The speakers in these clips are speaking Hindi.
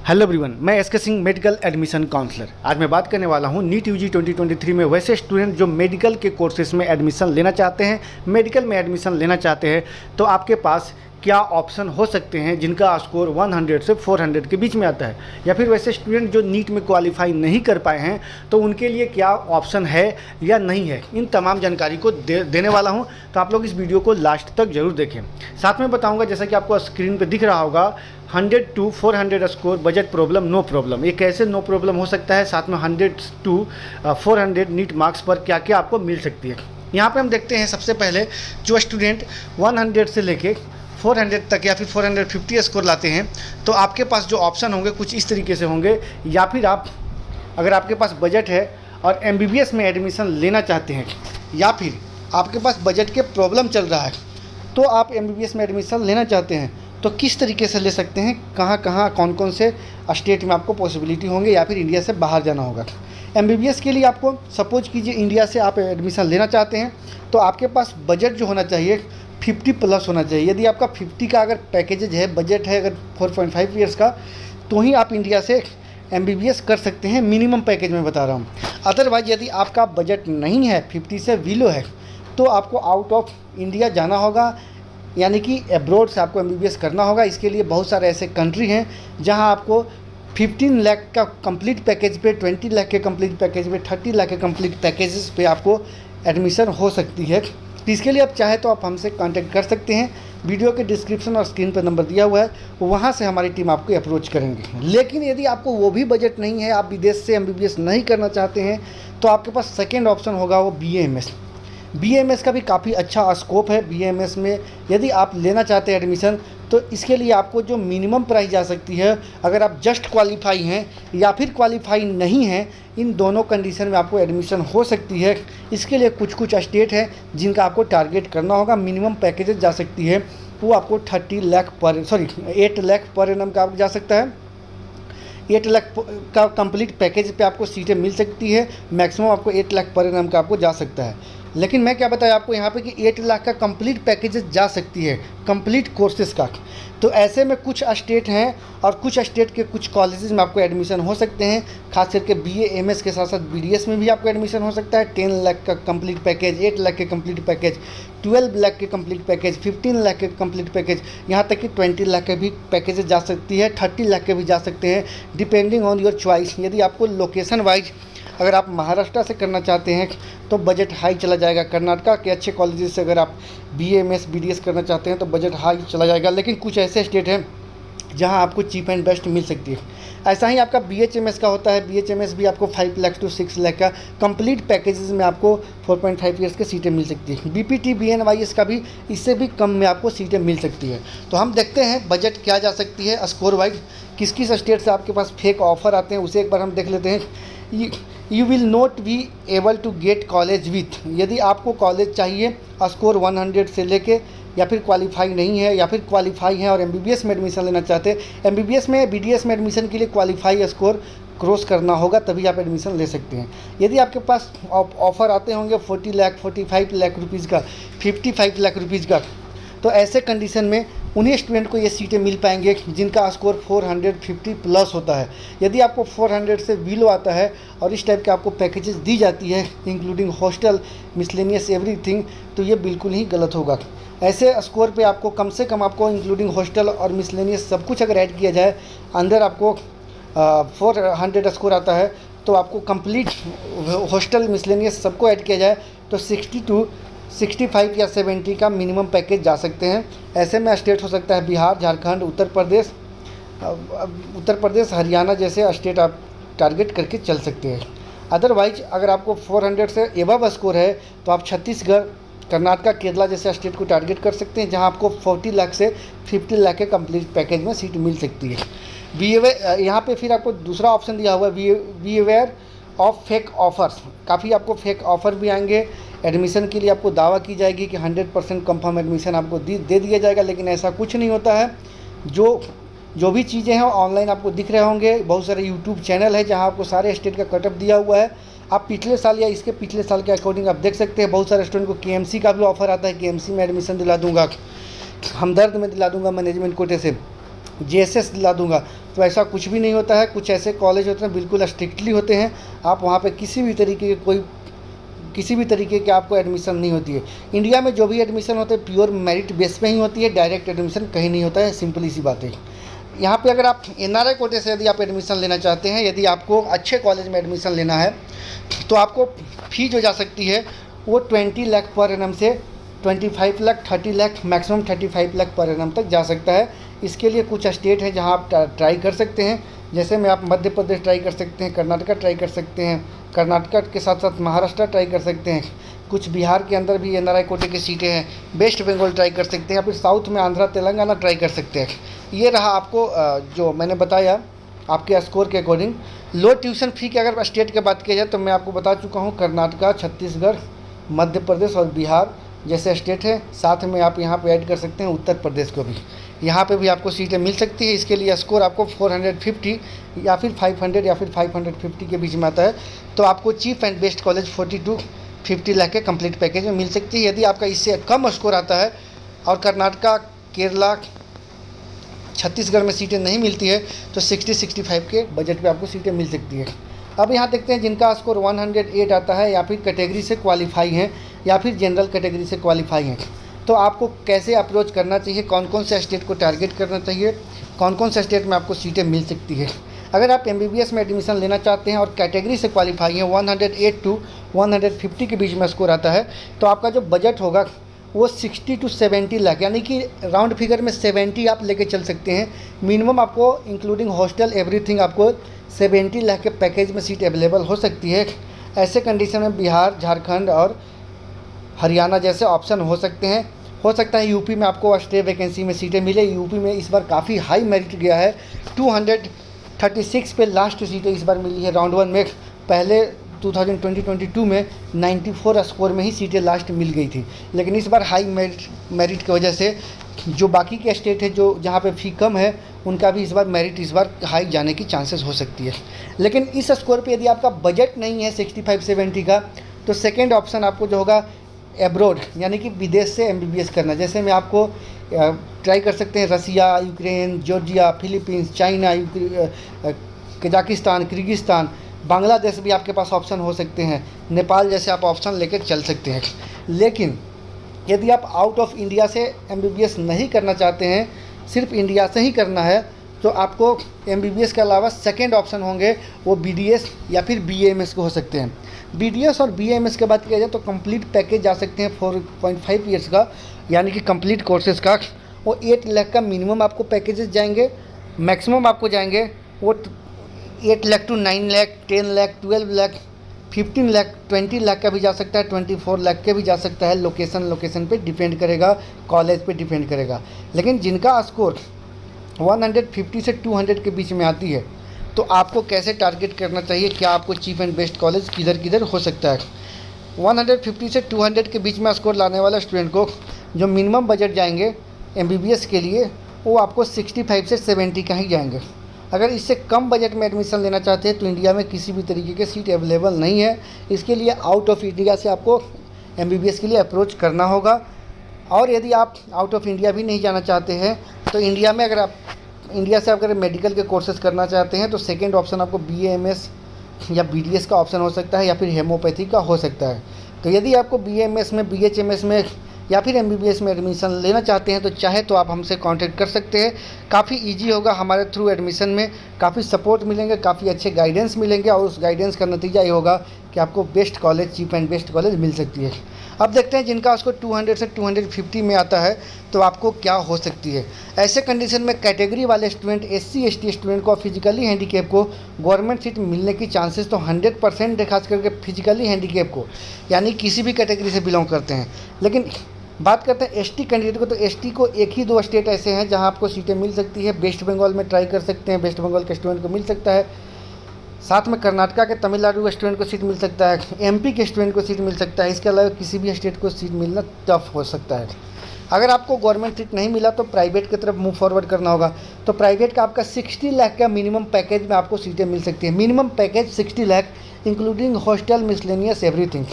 हेलो एवरीवन, मैं एस के सिंह मेडिकल एडमिशन काउंसलर। आज मैं बात करने वाला हूँ नीट यूजी 2023 में वैसे स्टूडेंट जो मेडिकल के कोर्सेज में एडमिशन लेना चाहते हैं, मेडिकल में एडमिशन लेना चाहते हैं, तो आपके पास क्या ऑप्शन हो सकते हैं जिनका स्कोर 100 से 400 के बीच में आता है, या फिर वैसे स्टूडेंट जो नीट में क्वालिफाई नहीं कर पाए हैं तो उनके लिए क्या ऑप्शन है या नहीं है। इन तमाम जानकारी को देने वाला हूं, तो आप लोग इस वीडियो को लास्ट तक जरूर देखें। साथ में बताऊंगा, जैसा कि आपको स्क्रीन पर दिख रहा होगा, 100 to 400 score budget problem no problem. ये कैसे नो प्रॉब्लम हो सकता है, साथ में 100 to 400 नीट मार्क्स पर क्या क्या आपको मिल सकती है। यहाँ पे हम देखते हैं सबसे पहले जो स्टूडेंट 100 से लेके 400 तक या फिर 450 स्कोर लाते हैं, तो आपके पास जो ऑप्शन होंगे कुछ इस तरीके से होंगे। या फिर आप, अगर आपके पास बजट है और MBBS में एडमिशन लेना चाहते हैं, या फिर आपके पास बजट के प्रॉब्लम चल रहा है तो आप MBBS में एडमिशन लेना चाहते हैं, तो किस तरीके से ले सकते हैं, कहाँ कहाँ कौन कौन से स्टेट में आपको पॉसिबिलिटी होंगे, या फिर इंडिया से बाहर जाना होगा। MBBS के लिए आपको सपोज कीजिए इंडिया से आप एडमिशन लेना चाहते हैं, तो आपके पास बजट जो होना चाहिए 50+ होना चाहिए। यदि आपका 50 का अगर पैकेजेज है, बजट है अगर 4.5 ईयर्स का, तो ही आप इंडिया से MBBS कर सकते हैं। मिनिमम पैकेज में बता रहा हूँ। अदरवाइज यदि आपका बजट नहीं है, 50 से बिलो है, तो आपको आउट ऑफ इंडिया जाना होगा, यानी कि एब्रॉड से आपको MBBS करना होगा। इसके लिए बहुत सारे ऐसे कंट्री हैं जहां आपको 15 लाख का कंप्लीट पैकेज पे, 20 लाख के कंप्लीट पैकेज पे, 30 लाख के कंप्लीट पैकेजेस पे आपको एडमिशन हो सकती है। तो इसके लिए आप चाहे तो आप हमसे कांटेक्ट कर सकते हैं। वीडियो के डिस्क्रिप्शन और स्क्रीन पर नंबर दिया हुआ है, वहाँ से हमारी टीम आपको अप्रोच करेंगे। लेकिन यदि आपको वो भी बजट नहीं है, आप विदेश से MBBS नहीं करना चाहते हैं, तो आपके पास सेकेंड ऑप्शन होगा वो BAMS। BAMS का भी काफ़ी अच्छा स्कोप है। BAMS में यदि आप लेना चाहते हैं एडमिशन, तो इसके लिए आपको जो मिनिमम प्राइस जा सकती है, अगर आप जस्ट क्वालिफाई हैं या फिर क्वालिफाई नहीं हैं, इन दोनों कंडीशन में आपको एडमिशन हो सकती है। इसके लिए कुछ कुछ स्टेट है जिनका आपको टारगेट करना होगा। मिनिमम पैकेजेस जा सकती है वो आपको 8 लाख पर एनम का आपको जा सकता है। 8 लाख का कंप्लीट पैकेज पे आपको सीटें मिल सकती है। मैक्सिमम आपको 8 लाख पर एनम का आपको जा सकता है। लेकिन मैं क्या बताया आपको यहाँ पे कि 8 लाख का कंप्लीट पैकेजेस जा सकती है, कंप्लीट कोर्सेज का। तो ऐसे में कुछ स्टेट हैं और कुछ स्टेट के कुछ कॉलेजेस में आपको एडमिशन हो सकते हैं। खास करके BAMS के साथ साथ BDS में भी आपको एडमिशन हो सकता है। 10 लाख का कंप्लीट पैकेज, 8 लाख के कंप्लीट पैकेज, 12 लाख के कंप्लीट पैकेज, 15 लाख के कंप्लीट पैकेज, यहाँ तक कि 20 लाख के भी पैकेजेस जा सकती है, 30 लाख के भी जा सकते हैं, डिपेंडिंग ऑन योर चॉइस। यदि आपको लोकेशन वाइज, अगर आप महाराष्ट्र से करना चाहते हैं तो बजट हाई चला जाएगा। कर्नाटका के अच्छे कॉलेजेस से अगर आप BAMS BDS करना चाहते हैं तो बजट हाई चला जाएगा। लेकिन कुछ ऐसे स्टेट हैं जहां आपको चीप एंड बेस्ट मिल सकती है। ऐसा ही आपका BHMS का होता है। BHMS भी आपको 5 लाख to 6 लाख का कंप्लीट पैकेजेस में आपको 4.5 ईयर्स की सीटें मिल सकती है। BPT BNYS का भी इससे भी कम में आपको सीटें मिल सकती है। तो हम देखते हैं बजट क्या जा सकती है स्कोर वाइज, किस किस स्टेट से आपके पास फेक ऑफर आते हैं, उसे एक बार हम देख लेते हैं। You will not be able to get college with, यदि आपको कॉलेज चाहिए स्कोर 100 से लेके, या फिर क्वालिफाई नहीं है, या फिर क्वालिफाई है और MBBS में एडमिशन लेना चाहते हैं। MBBS में BDS में एडमिशन के लिए क्वालिफाई स्कोर क्रॉस करना होगा, तभी आप एडमिशन ले सकते हैं। यदि आपके पास ऑफ़र आते होंगे 40 लाख 45 लाख रुपीज़ का, 55 लाख रुपीज़ का, तो ऐसे कंडीशन में उन्हीं स्टूडेंट को ये सीटें मिल पाएंगे जिनका स्कोर 450+ होता है। यदि आपको 400 से बिलो आता है और इस टाइप के आपको पैकेजेस दी जाती है इंक्लूडिंग हॉस्टल, मिसलेनियस एवरीथिंग, तो ये बिल्कुल ही गलत होगा। ऐसे स्कोर पे आपको कम से कम आपको इंक्लूडिंग हॉस्टल और मिसलेनियस सब कुछ अगर ऐड किया जाए, अंदर आपको 400 स्कोर आता है, तो आपको कंप्लीट हॉस्टल मिसलेनियस सबको ऐड किया जाए तो 60 to 65 या 70 का मिनिमम पैकेज जा सकते हैं। ऐसे में स्टेट हो सकता है बिहार, झारखंड, उत्तर प्रदेश, हरियाणा जैसे स्टेट आप टारगेट करके चल सकते हैं। अदरवाइज अगर आपको 400 से एबव स्कोर है तो आप छत्तीसगढ़, कर्नाटका, केरला जैसे स्टेट को टारगेट कर सकते हैं, जहां आपको 40 लाख से 50 लाख के कंप्लीट पैकेज में सीट मिल सकती है। यहाँ पे फिर आपको दूसरा ऑप्शन दिया हुआ है be aware of fake offers. काफ़ी आपको फेक ऑफ़र भी आएंगे। एडमिशन के लिए आपको दावा की जाएगी कि 100% कंफर्म एडमिशन आपको दे दिया जाएगा, लेकिन ऐसा कुछ नहीं होता है। जो भी चीज़ें हैं ऑनलाइन आपको दिख रहे होंगे। बहुत सारे यूट्यूब चैनल है जहां आपको सारे स्टेट का कटअप दिया हुआ है। आप पिछले साल या इसके पिछले साल के अकॉर्डिंग आप देख सकते हैं। बहुत सारे स्टूडेंट को KMC का भी ऑफर आता है, KMC में एडमिशन दिला दूंगा, हमदर्द में दिला दूंगा मैनेजमेंट कोटे से। JSS दिला दूंगा, तो ऐसा कुछ भी नहीं होता है। कुछ ऐसे कॉलेज होते हैं बिल्कुल स्ट्रिक्टली होते हैं, आप वहाँ पे किसी भी तरीके की आपको एडमिशन नहीं होती है। इंडिया में जो भी एडमिशन होते हैं प्योर मेरिट बेस पे ही होती है, डायरेक्ट एडमिशन कहीं नहीं होता है, सिंपली सी बात है। यहाँ पे अगर आप NRI कोटे से यदि आप एडमिशन लेना चाहते हैं, यदि आपको अच्छे कॉलेज में एडमिशन लेना है, तो आपको फीस हो जा सकती है वो 20 लाख पर एनम से 25 lakh, 30 lakh, maximum 35 lakh per annum तक जा सकता है। इसके लिए कुछ स्टेट हैं जहाँ आप ट्राई कर सकते हैं, जैसे में आप मध्य प्रदेश ट्राई कर सकते हैं, कर्नाटका ट्राई कर सकते हैं, कर्नाटका के साथ साथ महाराष्ट्र ट्राई कर सकते हैं, कुछ बिहार के अंदर भी NRI कोटे की सीटें हैं, वेस्ट बंगाल ट्राई कर सकते हैं, या फिर साउथ में आंध्रा तेलंगाना ट्राई कर सकते हैं। ये रहा आपको जो मैंने बताया आपके स्कोर के अकॉर्डिंग। लो ट्यूशन फ़ी की अगर स्टेट की बात की जाए तो मैं आपको बता चुका हूँ, कर्नाटका, छत्तीसगढ़, मध्य प्रदेश और बिहार जैसे स्टेट है। साथ में आप यहाँ पे ऐड कर सकते हैं उत्तर प्रदेश को भी, यहाँ पे भी आपको सीटें मिल सकती है। इसके लिए स्कोर आपको 450 या फिर 500 या फिर 550 के बीच में आता है, तो आपको cheap and best college 40 to 50 lakh के कंप्लीट पैकेज में मिल सकती है। यदि आपका इससे कम स्कोर आता है और कर्नाटका, केरला, छत्तीसगढ़ में सीटें नहीं मिलती है, तो 60-65 के बजट पे आपको सीटें मिल सकती है। अब यहाँ देखते हैं जिनका स्कोर 108 आता है, या फिर कैटेगरी से क्वालिफाई हैं, या फिर जनरल कैटेगरी से क्वालिफाई हैं, तो आपको कैसे अप्रोच करना चाहिए, कौन कौन से स्टेट को टारगेट करना चाहिए, कौन कौन से स्टेट में आपको सीटें मिल सकती है। अगर आप MBBS में एडमिशन लेना चाहते हैं और कैटेगरी से क्वालिफाई हैं, 108 to 150 के बीच में स्कोर आता है, तो आपका जो बजट होगा वो 60 to 70 लाख, यानी कि राउंड फिगर में 70 आप लेके चल सकते हैं। मिनिमम आपको इंक्लूडिंग हॉस्टल एवरीथिंग आपको 70 लाख के पैकेज में सीट अवेलेबल हो सकती है। ऐसे कंडीशन में बिहार, झारखंड और हरियाणा जैसे ऑप्शन हो सकते हैं। हो सकता है यूपी में आपको स्टे वैकेंसी में सीटें मिले। यूपी में इस बार काफ़ी हाई मेरिट गया है, 236 पे लास्ट सीटें इस बार मिली है राउंड 1 में। पहले 2022 में 94 स्कोर में ही सीटें लास्ट मिल गई थी, लेकिन इस बार हाई मेरिट की वजह से जो बाकी के स्टेट है जो जहाँ पे फ़ी कम है, उनका भी इस बार मेरिट इस बार हाई जाने की चांसेस हो सकती है। लेकिन इस स्कोर पे यदि आपका बजट नहीं है 65-70 का, तो सेकेंड ऑप्शन आपको जो होगा एब्रोड, यानी कि विदेश से MBBS करना। जैसे मैं आपको ट्राई कर सकते हैं Russia, Ukraine, Georgia, Philippines, China, Kazakhstan, Kyrgyzstan, Bangladesh भी आपके पास ऑप्शन हो सकते हैं, नेपाल जैसे आप ऑप्शन लेकर चल सकते हैं। लेकिन यदि आप आउट ऑफ इंडिया से MBBS नहीं करना चाहते हैं, सिर्फ इंडिया से ही करना है, तो आपको MBBS के अलावा सेकेंड ऑप्शन होंगे वो BDS या फिर BAMS को हो सकते हैं। BDS और BAMS के बात किया जाए तो कंप्लीट पैकेज जा सकते हैं 4.5 ईयर्स का, यानी कि कंप्लीट कोर्सेज़ का। वो 8 लाख का मिनिमम आपको पैकेजेस जाएंगे, मैक्सिमम आपको जाएंगे वो 8 लाख to 9 लाख, 10 लाख, 12 लाख, 15 लाख, 20 लाख का भी जा सकता है, 24 लाख के भी जा सकता है। लोकेशन पे डिपेंड करेगा, कॉलेज पे डिपेंड करेगा। लेकिन जिनका स्कोर 150 से 200 के बीच में आती है, तो आपको कैसे टारगेट करना चाहिए, क्या आपको चीफ एंड बेस्ट कॉलेज किधर किधर हो सकता है। 150 से 200 के बीच में स्कोर लाने वाला स्टूडेंट को जो मिनिमम बजट जाएंगे MBBS के लिए, वो आपको 65 से 70 का ही जाएंगे। अगर इससे कम बजट में एडमिशन लेना चाहते हैं तो इंडिया में किसी भी तरीके की सीट अवेलेबल नहीं है। इसके लिए आउट ऑफ इंडिया से आपको MBBS के लिए अप्रोच करना होगा। और यदि आप आउट ऑफ इंडिया भी नहीं जाना चाहते हैं, तो इंडिया में अगर आप इंडिया से अगर मेडिकल के कोर्सेज करना चाहते हैं, तो सेकेंड ऑप्शन आपको BAMS या BDS का ऑप्शन हो सकता है, या फिर हेमोपैथी का हो सकता है। तो यदि आपको BAMS में, BHMS में या फिर MBBS में एडमिशन लेना चाहते हैं, तो चाहे तो आप हमसे कांटेक्ट कर सकते हैं। काफ़ी इजी होगा, हमारे थ्रू एडमिशन में काफ़ी सपोर्ट मिलेंगे, काफ़ी अच्छे गाइडेंस मिलेंगे, और उस गाइडेंस का नतीजा ये होगा कि आपको best college, cheap and best college मिल सकती है। अब देखते हैं जिनका उसको 200 से 250 में आता है, तो आपको क्या हो सकती है। ऐसे कंडीशन में कैटेगरी वाले स्टूडेंट, SC ST स्टूडेंट को, फिजिकली हैंडीकेप को गवर्नमेंट सीट मिलने की चांसेस तो 100% है, खास करके फिजिकली हैंडीकेप को, यानी किसी भी कैटेगरी से बिलोंग करते हैं। लेकिन बात करते हैं ST कैंडिडेट को, तो ST को 1 ही 2 स्टेट ऐसे हैं जहां आपको सीटें मिल सकती है। वेस्ट बंगाल में ट्राई कर सकते हैं, वेस्ट बंगाल के स्टूडेंट को मिल सकता है। साथ में कर्नाटका के, तमिलनाडु के स्टूडेंट को सीट मिल सकता है, MP के स्टूडेंट को सीट मिल सकता है। इसके अलावा किसी भी स्टेट को सीट मिलना टफ हो सकता है। अगर आपको गवर्नमेंट सीट नहीं मिला तो प्राइवेट की तरफ मूव फॉरवर्ड करना होगा। तो प्राइवेट का आपका 60 लाख का मिनिमम पैकेज में आपको सीटें मिल सकती है। Minimum package 60 lakh, including hostel, miscellaneous, everything.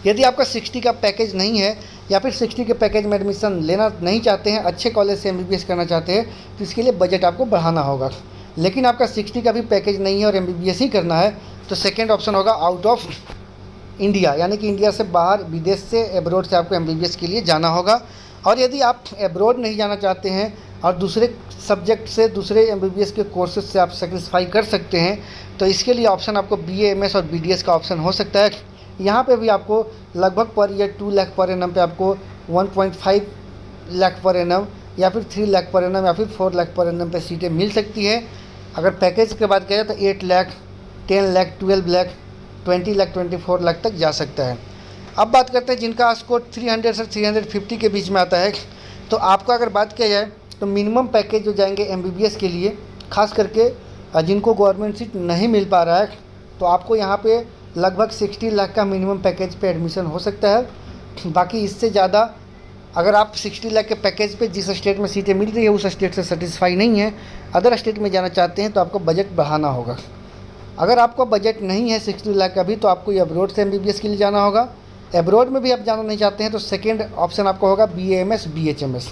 यदि आपका 60 का पैकेज नहीं है या फिर 60 के पैकेज में एडमिशन लेना नहीं चाहते हैं, अच्छे कॉलेज से MBBS करना चाहते हैं, तो इसके लिए बजट आपको बढ़ाना होगा। लेकिन आपका 60 का भी पैकेज नहीं है और MBBS ही करना है, तो सेकेंड ऑप्शन होगा आउट ऑफ इंडिया, यानी कि इंडिया से बाहर, विदेश से, एब्रोड से आपको MBBS के लिए जाना होगा। और यदि आप एब्रोड नहीं जाना चाहते हैं और दूसरे सब्जेक्ट से, दूसरे MBBS के कोर्सेज से आप सेटिस्फाई कर सकते हैं, तो इसके लिए ऑप्शन आपको BA MS और BDS का ऑप्शन हो सकता है। यहाँ पे भी आपको लगभग per year 2 lakh per annum पे आपको 1.5 लाख पर एनम या फिर 3 लाख पर एनम या फिर 4 लाख पर एनम पे सीटें मिल सकती है। अगर पैकेज की बात करें तो 8 लाख, 10 लाख, 12 लाख, 20 लाख, 24 लाख तक जा सकता है। अब बात करते हैं जिनका स्कोर 300 से 350 के बीच में आता है, तो आपका अगर बात किया जाए तो मिनिमम पैकेज जो जाएंगे MBBS के लिए, खास करके जिनको गवर्नमेंट सीट नहीं मिल पा रहा है, तो आपको यहाँ पे लगभग 60 लाख का मिनिमम पैकेज पे एडमिशन हो सकता है। बाकी इससे ज़्यादा अगर आप 60 लाख के पैकेज पे जिस स्टेट में सीटें मिल रही है उस स्टेट से सेटिस्फाई नहीं है, अदर स्टेट में जाना चाहते हैं, तो आपको बजट बढ़ाना होगा। अगर आपका बजट नहीं है 60 लाख का भी, तो आपको एब्रोड से MBBS के लिए जाना होगा। एब्रोड में भी आप जाना नहीं चाहते हैं, तो सेकेंड ऑप्शन आपका होगा BA MS BHMS।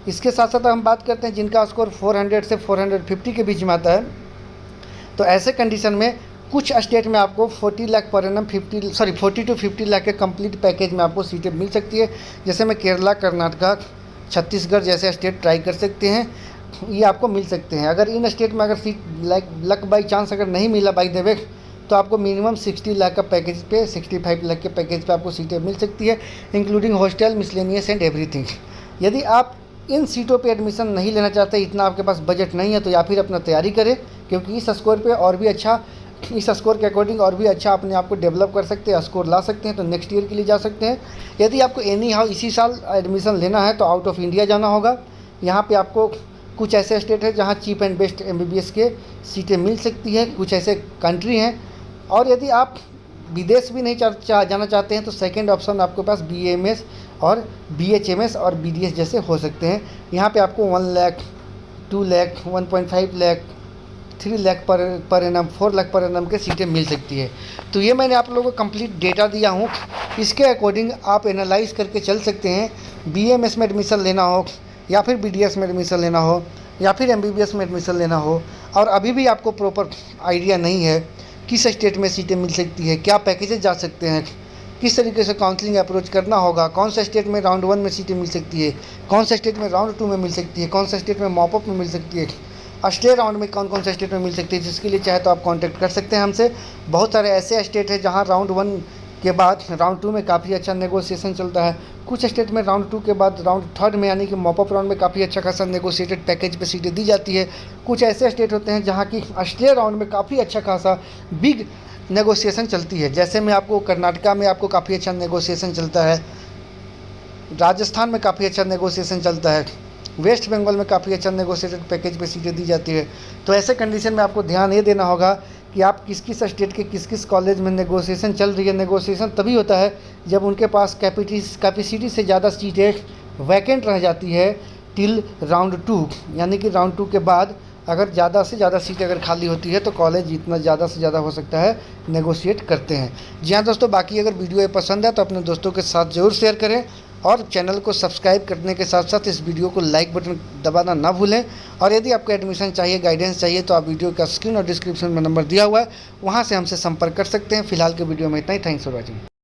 इसके साथ साथ हम बात करते हैं जिनका स्कोर 400 से 450 के बीच में आता है, तो ऐसे कंडीशन में कुछ स्टेट में आपको 40 lakh per annum 40 to 50 lakh के कंप्लीट पैकेज में आपको सीटें मिल सकती है। जैसे में केरला, कर्नाटका, छत्तीसगढ़ जैसे स्टेट ट्राई कर सकते हैं, ये आपको मिल सकते हैं। अगर इन स्टेट में अगर सीट लक बाई चांस अगर नहीं मिला बाई द वे, तो आपको मिनिमम 60 लाख का पैकेज पे, 65 लाख के पैकेज पे आपको सीटें मिल सकती है, including hostel, miscellaneous and everything. यदि आप इन सीटों पे एडमिशन नहीं लेना चाहते, इतना आपके पास बजट नहीं है, तो या फिर अपना तैयारी करें, क्योंकि इस स्कोर पे और भी अच्छा, इस स्कोर के अकॉर्डिंग और भी अच्छा अपने आप को डेवलप कर सकते हैं, स्कोर ला सकते हैं, तो नेक्स्ट ईयर के लिए जा सकते हैं। यदि आपको एनी हाउ इसी साल एडमिशन लेना है, तो आउट ऑफ इंडिया जाना होगा। यहाँ पे आपको कुछ ऐसे स्टेट है जहाँ चीप एंड बेस्ट MBBS के सीटें मिल सकती हैं, कुछ ऐसे कंट्री हैं। और यदि आप विदेश भी नहीं जाना चाहते हैं, तो सेकेंड ऑप्शन आपके पास BA MS और BHMS और BDS जैसे हो सकते हैं। यहाँ पे आपको 1 lakh, 2 lakh, 1.5 lakh, 3 lakh per annum, 4 lakh per annum के सीटें मिल सकती है। तो ये मैंने आप लोगों को कंप्लीट डेटा दिया हूँ, इसके अकॉर्डिंग आप एनालाइज करके चल सकते हैं। BMS में एडमिशन लेना हो या फिर BDS में एडमिशन लेना हो या फिर MBBS में एडमिशन लेना हो, और अभी भी आपको प्रॉपर आइडिया नहीं है किस स्टेट में सीटें मिल सकती है, क्या पैकेजेस जा सकते हैं, किस तरीके से काउंसलिंग अप्रोच करना होगा, कौन सा स्टेट में राउंड 1 में सीटें मिल सकती है, कौन सा स्टेट में राउंड 2 में मिल सकती है, कौन सा स्टेट में मॉपअप में मिल सकती है, स्टे राउंड में कौन कौन से स्टेट में मिल सकती है, जिसके लिए चाहे तो आप कांटेक्ट कर सकते हैं हमसे। बहुत सारे ऐसे स्टेट हैं जहां राउंड 1 के बाद राउंड 2 में काफ़ी अच्छा नेगोशिएशन चलता है। कुछ स्टेट में राउंड 2 के बाद राउंड 3 में, यानी कि मॉपअप राउंड में काफ़ी अच्छा खासा नेगोशिएटेड पैकेज पे सीटें दी जाती है। कुछ ऐसे स्टेट होते हैं जहाँ की स्टे राउंड में काफ़ी अच्छा खासा बिग नेगोशिएशन चलती है। जैसे में आपको कर्नाटका में आपको काफ़ी अच्छा नेगोशिएशन चलता है, राजस्थान में काफ़ी अच्छा नेगोशिएशन चलता है, वेस्ट बंगाल में काफ़ी अच्छा नेगोशिएटेड पैकेज पे सीटें दी जाती है। तो ऐसे कंडीशन में आपको ध्यान ये देना होगा कि आप किस किस स्टेट के किस किस कॉलेज में नेगोशिएशन चल रही है। नेगोशिएशन तभी होता है जब उनके पास कैपेसिटी से ज़्यादा सीटें वैकेंट रह जाती है टिल राउंड 2, यानी कि राउंड 2 के बाद अगर ज़्यादा से ज़्यादा सीट अगर खाली होती है, तो कॉलेज जितना ज़्यादा से ज़्यादा हो सकता है नेगोशिएट करते हैं। जी हाँ दोस्तों, बाकी अगर वीडियो ये पसंद है तो अपने दोस्तों के साथ ज़रूर शेयर करें, और चैनल को सब्सक्राइब करने के साथ साथ इस वीडियो को लाइक बटन दबाना ना भूलें। और यदि आपको एडमिशन चाहिए, गाइडेंस चाहिए, तो आप वीडियो का स्क्रीन और डिस्क्रिप्शन में नंबर दिया हुआ है, वहाँ से हमसे संपर्क कर सकते हैं। फिलहाल के वीडियो में इतना ही। Thanks for watching.